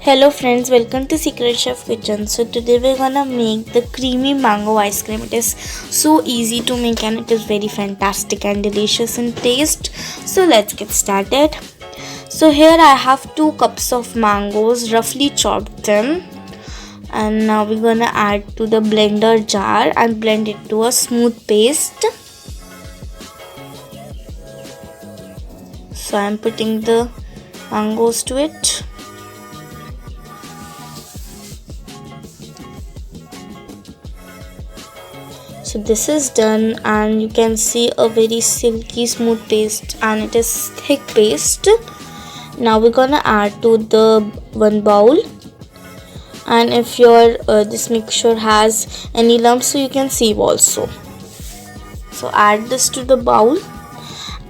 Hello friends, welcome to Secret Chef Kitchen. So today we're gonna make the creamy mango ice cream. It is so easy to make and it is very fantastic and delicious in taste. So let's get started. So here I have 2 cups of mangoes roughly chopped them, and now we're gonna add to the blender jar and blend it to a smooth paste. So I'm putting the mangoes to it. So this is done and you can see a very silky smooth paste and it is thick paste. Now we're gonna add to the one bowl, and if your this mixture has any lumps, so you can sieve also. So add this to the bowl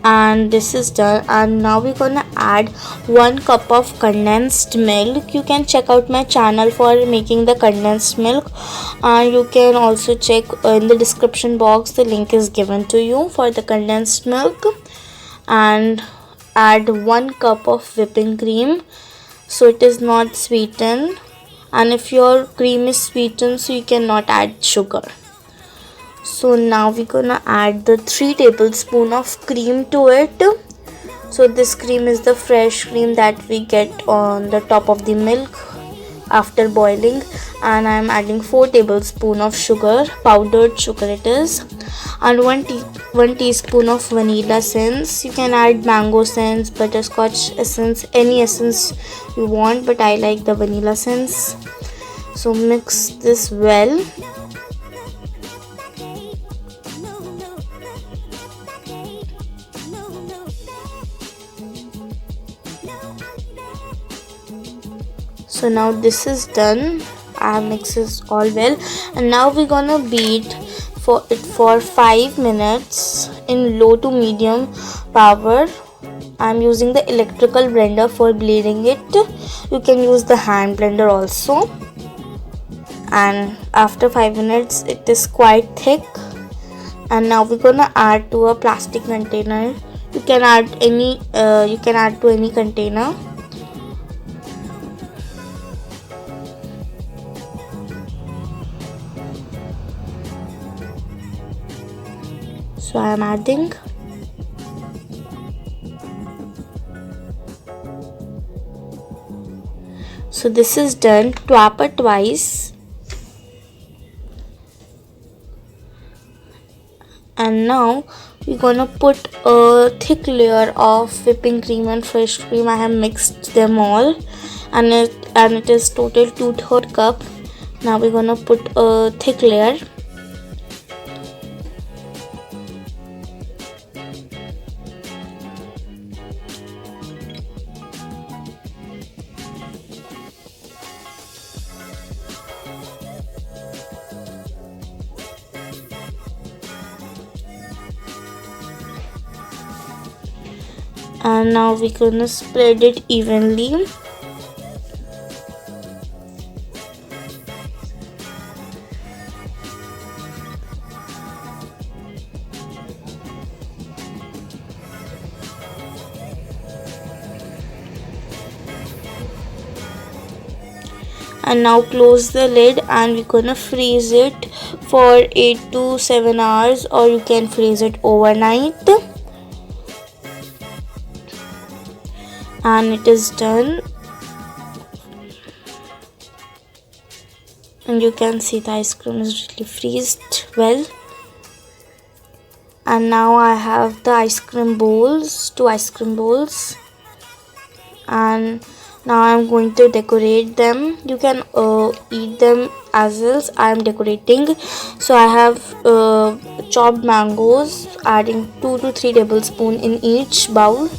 and this is done. And now we're gonna add 1 cup of condensed milk. You can check out my channel for making the condensed milk, and you can also check in the description box, the link is given to you for the condensed milk. And add 1 cup of whipping cream, so it is not sweetened, and if your cream is sweetened, so you cannot add sugar. So now we're gonna add the 3 tablespoons of cream to it. So this cream is the fresh cream that we get on the top of the milk after boiling, and I'm adding 4 tablespoons of sugar, powdered sugar it is, and 1 teaspoon of vanilla essence. You can add mango essence, butterscotch essence, any essence you want, but I like the vanilla essence. So mix this well. So now this is done. I have mixed this all well, and now we're gonna beat for 5 minutes in low to medium power. I'm using the electrical blender for bleeding it. You can use the hand blender also. And after 5 minutes, it is quite thick. And now we're gonna add to a plastic container. You can add to any container. So I am adding. So this is done. Tap it twice. And now we're gonna put a thick layer of whipping cream and fresh cream. I have mixed them all, and it is total 2/3 cup. Now we're gonna put a thick layer. And now we're gonna spread it evenly. And now close the lid, and we're gonna freeze it for 8 to 7 hours, or you can freeze it overnight. And it is done, and you can see the ice cream is really freezed well. And now I have the ice cream bowls, 2 ice cream bowls, and now I'm going to decorate them. You can eat them as is. I am decorating. So I have chopped mangoes, adding 2 to 3 tablespoons in each bowl.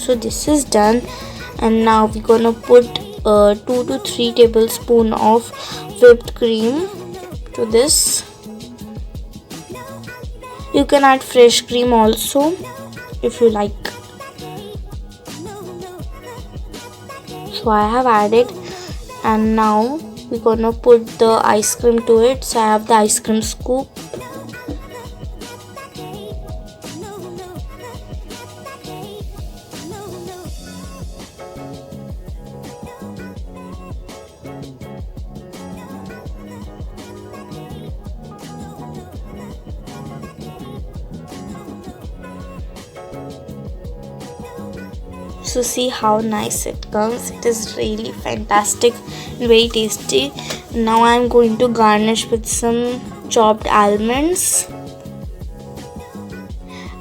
So this is done, and now we're gonna put 2 to 3 tablespoons of whipped cream to this. You can add fresh cream also if you like. So I have added, and now we're gonna put the ice cream to it. So I have the ice cream scoop. So see how nice it comes. It is really fantastic and very tasty. Now I'm going to garnish with some chopped almonds,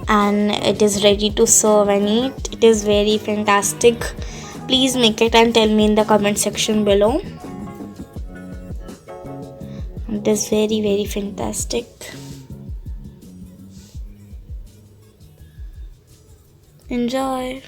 and it is ready to serve and eat. It is very fantastic. Please make it and tell me in the comment section below. It is very fantastic. Enjoy.